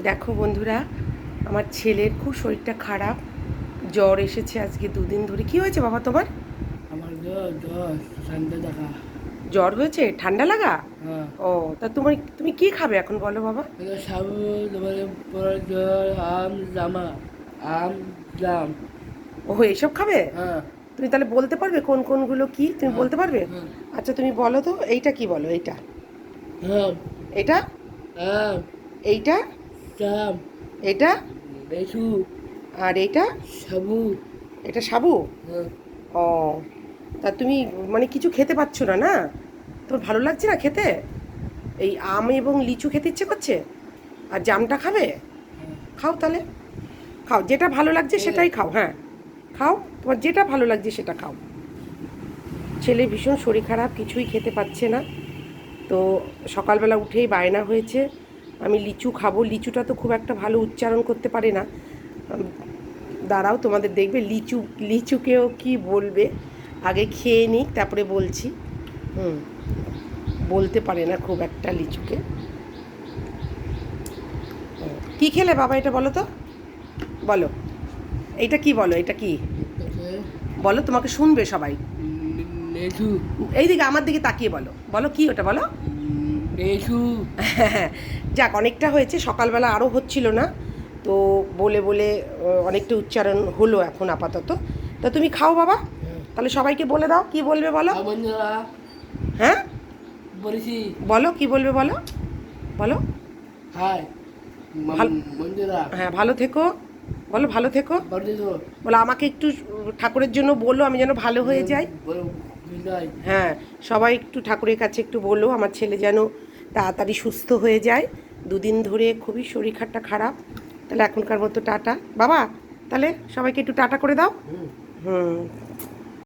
দেখো বন্ধুরা, আমার ছেলের খুব শরীরটা খারাপ, জ্বর এসেছে আজকে 2 দিন ধরে। কি হয়েছে বাবা তোমার? আমার জ্বর জ্বর ঠান্ডা দেখা। জ্বর হয়েছে, ঠান্ডা লাগা? হ্যাঁ, ও, তা তুমি কি খাবে এখন বলো বাবা? এটা সাবু, তারপরে পড়ার জ্বর, আম জামা, আম জাম। ও, এইসব খাবে? হ্যাঁ, তুমি তাহলে বলতে পারবে কোন কোনগুলো কি তুমি হ্যাঁ, বলতে পারবে? হ্যাঁ, আচ্ছা তুমি বলো তো, এইটা কি বলো? এইটা, হ্যাঁ, এটা, আম এইটা, জাম, এটা, লেচু, আর এইটা? সাবু। এটা সাবু? হ্যাঁ, ও, তা তুমি মানে কিছু খেতে পাচ্ছ না, না? তোমার ভালো লাগছে না খেতে? এই আম এবং লিচু খেতে ইচ্ছে করছে? আর জামটা খাবে? হ্যাঁ, খাও তাহলে, খাও, যেটা ভালো লাগছে ঠিক সেটাই আছে। খাও। হ্যাঁ, খাও, তোমার যেটা ভালো লাগছে সেটা খাও। ছেলে ভীষণ শরীর খারাপ, কিছুই খেতে পাচ্ছে না। তো সকালবেলা উঠেই বায়না হয়েছে আমি লিচু খাবো। লিচুটা তো খুব একটা ভালো উচ্চারণ করতে পারে না। দাঁড়াও, তোমাদের দেখবে লিচু, লিচুকেও কি বলবে, আগে খেয়ে নিক তারপরে বলছি। হুম, বলতে পারে না খুব একটা লিচুকে। কি খেলে বাবা এটা বলো তো, বলো, এইটা কি বলো, এটা কি ওকে, বলো, তোমাকে শুনবে সবাই। লেচু, এইদিকে আমার দিকে তাকিয়ে বলো, বলো কি ওটা বলো। লেচু। যাক, অনেকটা হয়েছে, সকালবেলা আরও হচ্ছিল না, তো বলে বলে অনেকটা উচ্চারণ হলো এখন আপাতত। তা তুমি খাও বাবা, হ্যাঁ, তাহলে সবাইকে বলে দাও কি বলবে বলো। বন্ধুরা হ্যাঁ, বলেছি, বলো কি বলবে বলো, বলো। হাই ভালো, বন্ধুরা, হ্যাঁ ভালো থেকো, বলো ভালো থেকো। বন্ধু, বলো আমাকে একটু ঠাকুরের জন্য বলো, আমি যেন ভালো হয়ে যাই। বলো বিদায়। হ্যাঁ, সবাই একটু ঠাকুরের কাছে একটু বলো আমার ছেলে যেন তাড়াতাড়ি সুস্থ হয়ে যায়। 2 দিন ধরে খুবই শরীর খারাপ। তাহলে এখনকার মতো টাটা বাবা, তাহলে সবাইকে একটু টাটা করে দাও। হুম। হুম।